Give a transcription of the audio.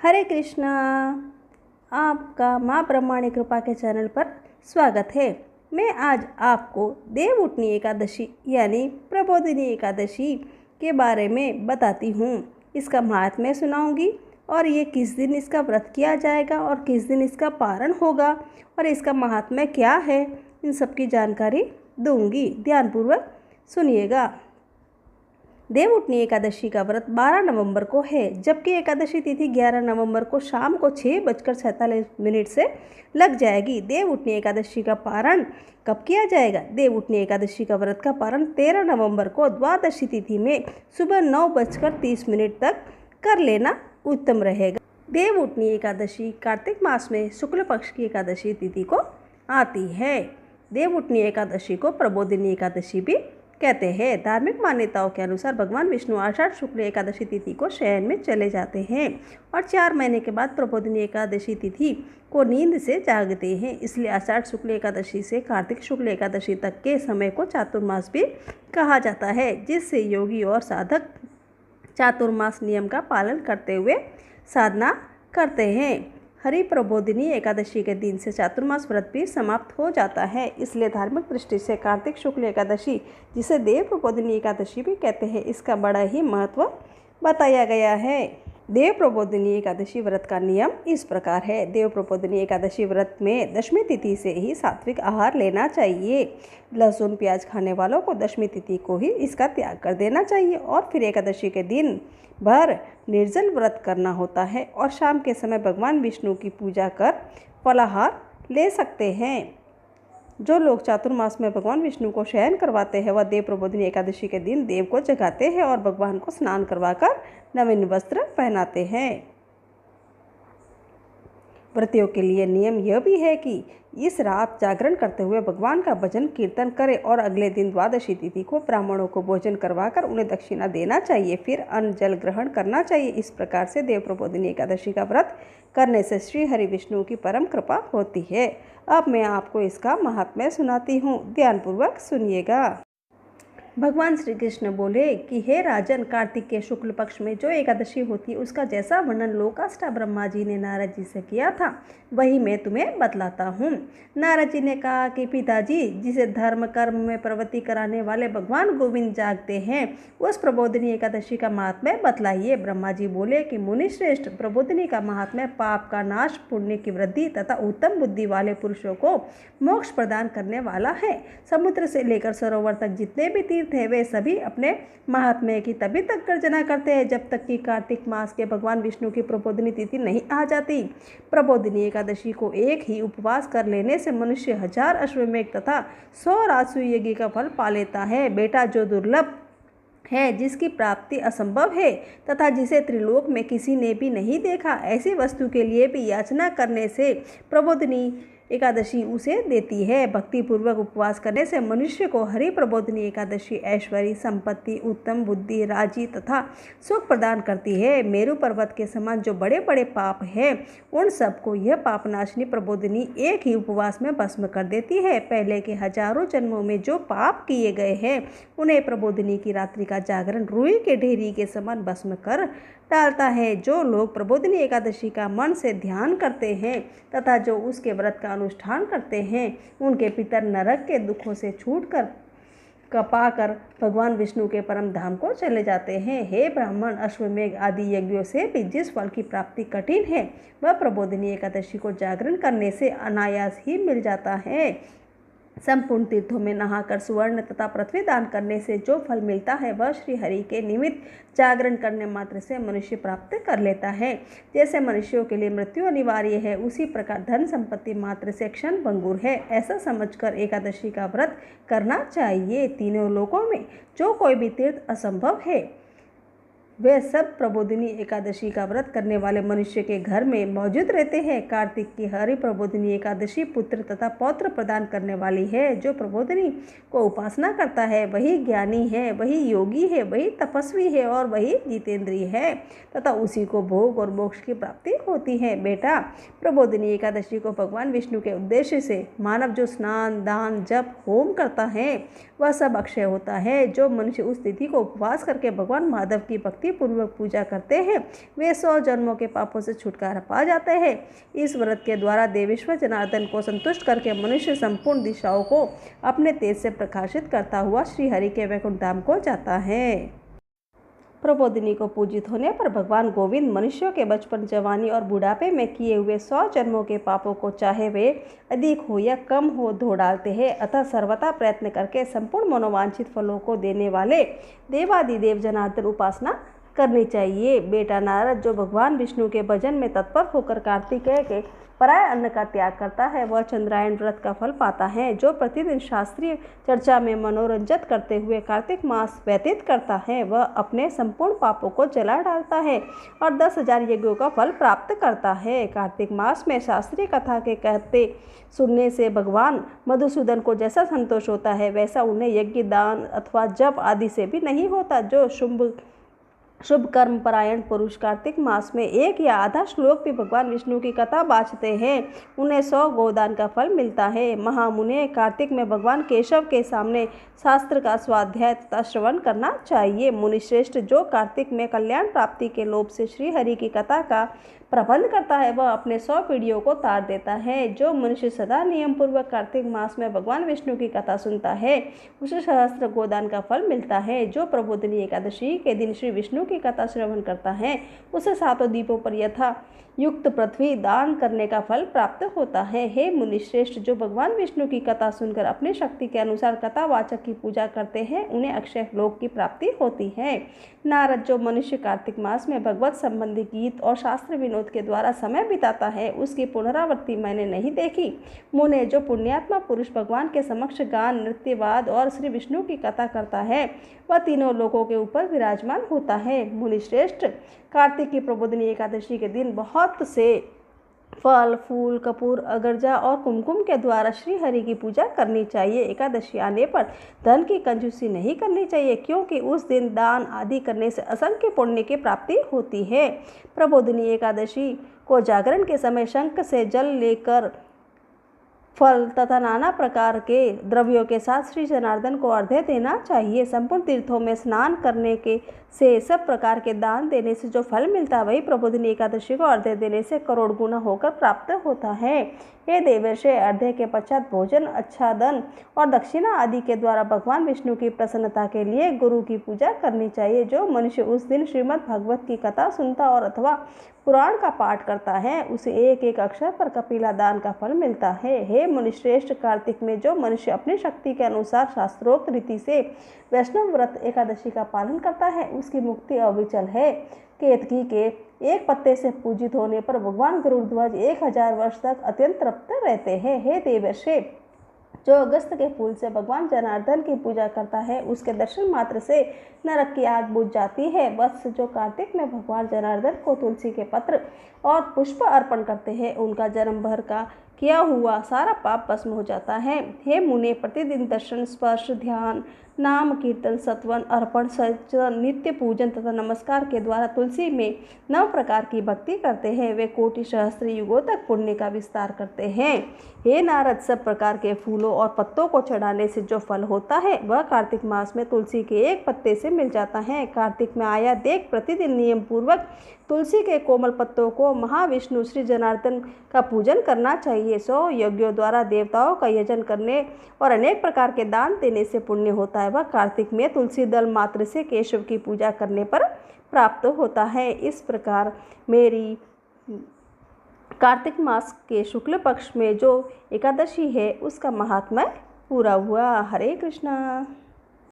हरे कृष्णा। आपका माँ ब्रह्मांडी कृपा के चैनल पर स्वागत है। मैं आज आपको देवउठनी एकादशी यानी प्रबोधिनी एकादशी के बारे में बताती हूँ। इसका महात्म्य सुनाऊंगी और ये किस दिन इसका व्रत किया जाएगा और किस दिन इसका पारण होगा और इसका महात्म्य क्या है, इन सब की जानकारी दूंगी। ध्यानपूर्वक सुनिएगा। देवउठनी एकादशी का व्रत 12 नवंबर को है, जबकि एकादशी तिथि 11 नवंबर को शाम को 6:47 से लग जाएगी। देवउठनी एकादशी का पारण कब किया जाएगा? देवउठनी एकादशी का व्रत का पारण 13 नवंबर को द्वादशी तिथि में सुबह 9:30 तक कर लेना उत्तम रहेगा। देवउठनी एकादशी कार्तिक मास में शुक्ल पक्ष की एकादशी तिथि को आती है। देवउठनी एकादशी को प्रबोधिनी एकादशी भी कहते हैं। धार्मिक मान्यताओं के अनुसार भगवान विष्णु आषाढ़ शुक्ल एकादशी तिथि को शयन में चले जाते हैं और 4 महीने के बाद प्रबोधिनी एकादशी तिथि को नींद से जागते हैं। इसलिए आषाढ़ शुक्ल एकादशी से कार्तिक शुक्ल एकादशी तक के समय को चातुर्मास भी कहा जाता है, जिससे योगी और साधक चातुर्मास नियम का पालन करते हुए साधना करते हैं। हरि प्रबोधिनी एकादशी के दिन से चातुर्मास व्रत भी समाप्त हो जाता है। इसलिए धार्मिक दृष्टि से कार्तिक शुक्ल एकादशी, जिसे देव प्रबोधिनी एकादशी भी कहते हैं, इसका बड़ा ही महत्व बताया गया है। देव प्रबोधिनी एकादशी व्रत का नियम इस प्रकार है। देव प्रबोधिनी एकादशी व्रत में दशमी तिथि से ही सात्विक आहार लेना चाहिए। लहसुन प्याज खाने वालों को दशमी तिथि को ही इसका त्याग कर देना चाहिए और फिर एकादशी के दिन भर निर्जल व्रत करना होता है और शाम के समय भगवान विष्णु की पूजा कर फलाहार ले सकते हैं। जो लोग चातुर्मास में भगवान विष्णु को शयन करवाते हैं वह देव प्रबोधिनी एकादशी के दिन देव को जगाते हैं और भगवान को स्नान करवाकर नवीन वस्त्र पहनाते हैं। व्रतियों के लिए नियम यह भी है कि इस रात जागरण करते हुए भगवान का भजन कीर्तन करें और अगले दिन द्वादशी तिथि को ब्राह्मणों को भोजन करवाकर उन्हें दक्षिणा देना चाहिए, फिर अन्न जल ग्रहण करना चाहिए। इस प्रकार से देव प्रबोधिनी एकादशी का व्रत करने से श्री हरि विष्णु की परम कृपा होती है। अब मैं आपको इसका महात्म्य सुनाती हूँ, ध्यानपूर्वक सुनिएगा। भगवान श्री कृष्ण बोले कि हे राजन, कार्तिक के शुक्ल पक्ष में जो एकादशी होती है उसका जैसा वर्णन लोकाष्टा ब्रह्मा जी ने नारद जी से किया था वही मैं तुम्हें बतलाता हूँ। नारद जी ने कहा कि पिताजी, जिसे धर्म कर्म में प्रवृत्ति कराने वाले भगवान गोविंद जागते हैं, उस प्रबोधिनी एकादशी का महात्म्य बतलाइए। ब्रह्मा जी बोले कि मुनि श्रेष्ठ, प्रबोधिनी का महात्म्य पाप का नाश, पुण्य की वृद्धि तथा उत्तम बुद्धि वाले पुरुषों को मोक्ष प्रदान करने वाला है। समुद्र से लेकर सरोवर तक जितने भी तीर्थ है वे सभी अपने महात्म्य की तभी तक गर्जना करते हैं जब तक कि कार्तिक मास के भगवान विष्णु की प्रबोधिनी तिथि नहीं आ जाती। प्रबोधिनी एकादशी को एक ही उपवास कर लेने से मनुष्य 1000 अश्वमेघ तथा 100 राजसूय यज्ञ का फल पा लेता है। बेटा, जो दुर्लभ है, जिसकी प्राप्ति असंभव है तथा जिसे त्रिलोक में किसी ने भी नहीं देखा, ऐसी वस्तु के लिए भी याचना करने से प्रबोधिनी एकादशी उसे देती है। भक्ति पूर्वक उपवास करने से मनुष्य को हरि प्रबोधिनी एकादशी ऐश्वर्य, संपत्ति, उत्तम बुद्धि, राजी तथा सुख प्रदान करती है। मेरु पर्वत के समान जो बड़े बड़े पाप हैं उन सबको यह पापनाशिनी प्रबोधिनी एक ही उपवास में भस्म कर देती है। पहले के हजारों जन्मों में जो पाप किए गए हैं उन्हें प्रबोधिनी की रात्रि का जागरण रुई के ढेरी के समान भस्म कर डालता है। जो लोग प्रबोधिनी एकादशी का मन से ध्यान करते हैं तथा जो उसके व्रत का अनुष्ठान करते हैं उनके पितर नरक के दुखों से छूटकर पाकर भगवान विष्णु के परम धाम को चले जाते हैं। हे ब्राह्मण, अश्वमेघ आदि यज्ञों से भी जिस फल की प्राप्ति कठिन है वह प्रबोधिनी एकादशी को जागरण करने से अनायास ही मिल जाता है। संपूर्ण तीर्थों में नहाकर सुवर्ण तथा पृथ्वी दान करने से जो फल मिलता है वह श्री हरि के निमित्त जागरण करने मात्र से मनुष्य प्राप्त कर लेता है। जैसे मनुष्यों के लिए मृत्यु अनिवार्य है, उसी प्रकार धन संपत्ति मात्र से क्षण भंगुर है। ऐसा समझकर एकादशी का व्रत करना चाहिए। तीनों लोकों में जो कोई भी तीर्थ असंभव है वे सब प्रबोधिनी एकादशी का व्रत करने वाले मनुष्य के घर में मौजूद रहते हैं। कार्तिक की हरि प्रबोधिनी एकादशी पुत्र तथा पौत्र प्रदान करने वाली है। जो प्रबोधिनी को उपासना करता है वही ज्ञानी है, वही योगी है, वही तपस्वी है और वही जितेंद्रिय है तथा उसी को भोग और मोक्ष की प्राप्ति होती है। बेटा, प्रबोधिनी एकादशी को भगवान विष्णु के उद्देश्य से मानव जो स्नान, दान, जप, होम करता है वह सब अक्षय होता है। जो मनुष्य उस तिथि को उपवास करके भगवान माधव की भक्ति विधि पूर्वक पूजा करते हैं वे 100 जन्मों के पापों से छुटकारा पा जाते हैं। इस व्रत के द्वारा देवेश्वर जनार्दन को संतुष्ट करके मनुष्य संपूर्ण दिशाओं को अपने तेज से प्रकाशित करता हुआ श्रीहरि के वैकुंठ धाम को जाता है। प्रबोधिनी को पूजित होने पर भगवान गोविंद मनुष्यों के बचपन, जवानी और बुढ़ापे में किए हुए 100 जन्मों के पापों को चाहे वे अधिक हो या कम हो धो डालते हैं। अतः सर्वथा प्रयत्न करके संपूर्ण मनोवांछित फलों को देने वाले देवादिदेव जनार्दन उपासना करनी चाहिए। बेटा नारद, जो भगवान विष्णु के भजन में तत्पर होकर कार्तिकेय के पराय अन्न का त्याग करता है वह चंद्रायन व्रत का फल पाता है। जो प्रतिदिन शास्त्रीय चर्चा में मनोरंजित करते हुए कार्तिक मास व्यतीत करता है वह अपने संपूर्ण पापों को जला डालता है और 10,000 यज्ञों का फल प्राप्त करता है। कार्तिक मास में शास्त्रीय कथा के कहते सुनने से भगवान मधुसूदन को जैसा संतोष होता है वैसा उन्हें यज्ञ, दान अथवा जप आदि से भी नहीं होता। जो शुभ कर्म परायण पुरुष कार्तिक मास में एक या आधा श्लोक भी भगवान विष्णु की कथा बाँचते हैं उन्हें 100 गोदान का फल मिलता है। महामुने, कार्तिक में भगवान केशव के सामने शास्त्र का स्वाध्याय तथा श्रवण करना चाहिए। मुनिश्रेष्ठ, जो कार्तिक में कल्याण प्राप्ति के लोभ से श्रीहरि की कथा का प्रबंध करता है वह अपने 100 पीढ़ियों को तार देता है। जो मनुष्य सदा नियम पूर्वक कार्तिक मास में भगवान विष्णु की कथा सुनता है उसे सहस्त्र गोदान का फल मिलता है। जो प्रबोधिनी एकादशी के दिन श्री विष्णु की कथा श्रवण करता है उसे 7 द्वीपों पर यथा युक्त पृथ्वी दान करने का फल प्राप्त होता है। हे मुनिश्रेष्ठ, जो भगवान विष्णु की कथा सुनकर अपनी शक्ति के अनुसार कथावाचक की पूजा करते हैं उन्हें अक्षय लोक की प्राप्ति होती है। नारद, जो मनुष्य कार्तिक मास में भगवत संबंधी गीत और शास्त्र विनोद के द्वारा समय बिताता है उसकी पुनरावृत्ति मैंने नहीं देखी। मुने, जो पुण्यात्मा पुरुष भगवान के समक्ष गान, नृत्य, वाद और श्री विष्णु की कथा करता है वह तीनों लोकों के ऊपर विराजमान होता है। मुनिश्रेष्ठ, कार्तिक की प्रबोधिनी एकादशी के दिन बहुत से फल, फूल, कपूर, अगरजा और कुमकुम के द्वारा श्री हरि की पूजा करनी चाहिए। एकादशी आने पर धन की कंजूसी नहीं करनी चाहिए क्योंकि उस दिन दान आदि करने से असंख्य पुण्य की प्राप्ति होती है। प्रबोधिनी एकादशी को जागरण के समय शंख से जल लेकर फल तथा नाना प्रकार के द्रव्यों के साथ श्री जनार्दन को अर्घ्य देना चाहिए। संपूर्ण तीर्थों में स्नान करने के से सब प्रकार के दान देने से जो फल मिलता है वही प्रबोधिनी एकादशी को अर्घ्य देने से करोड़ गुना होकर प्राप्त होता है। हे देवर्षि, अर्घ्य के पश्चात भोजन, आच्छादन और दक्षिणा आदि के द्वारा भगवान विष्णु की प्रसन्नता के लिए गुरु की पूजा करनी चाहिए। जो मनुष्य उस दिन श्रीमद् भागवत की कथा सुनता और अथवा पुराण का पाठ करता है उसे एक एक अक्षर पर कपिला दान का फल मिलता है। हे मुनिश्रेष्ठ, कार्तिक में जो मनुष्य अपनी शक्ति के अनुसार शास्त्रोक्त रीति से वैष्णव व्रत एकादशी का पालन करता है उसकी मुक्ति अविचल है। केतकी के एक पत्ते से पूजित होने पर भगवान गरुड़ध्वज 1000 वर्ष तक अत्यंत तृप्त रहते हैं। हे देवर्षि, जो अगस्त के फूल से भगवान जनार्दन की पूजा करता है उसके दर्शन मात्र से नरक की आग बुझ जाती है। वत्स, जो कार्तिक में भगवान जनार्दन को तुलसी के पत्र और पुष्प अर्पण करते हैं उनका जन्म भर का किया हुआ सारा पाप भस्म हो जाता है। हे मुने, प्रतिदिन दर्शन, स्पर्श, ध्यान, नाम कीर्तन, सत्वन, अर्पण, सचन, नित्य पूजन तथा नमस्कार के द्वारा तुलसी में 9 प्रकार की भक्ति करते हैं वे कोटि सहस्त्र युगों तक पुण्य का विस्तार करते हैं। हे नारद, सब प्रकार के फूलों और पत्तों को चढ़ाने से जो फल होता है वह कार्तिक मास में तुलसी के एक पत्ते से मिल जाता है। कार्तिक में आया देख प्रतिदिन नियम पूर्वक तुलसी के कोमल पत्तों को महाविष्णु श्री जनार्दन का पूजन करना चाहिए। 100 यज्ञों द्वारा देवताओं का यजन करने और अनेक प्रकार के दान देने से पुण्य होता है वह कार्तिक में तुलसी दल मात्र से केशव की पूजा करने पर प्राप्त होता है। इस प्रकार मेरी कार्तिक मास के शुक्ल पक्ष में जो एकादशी है उसका महात्म्य पूरा हुआ। हरे कृष्णा।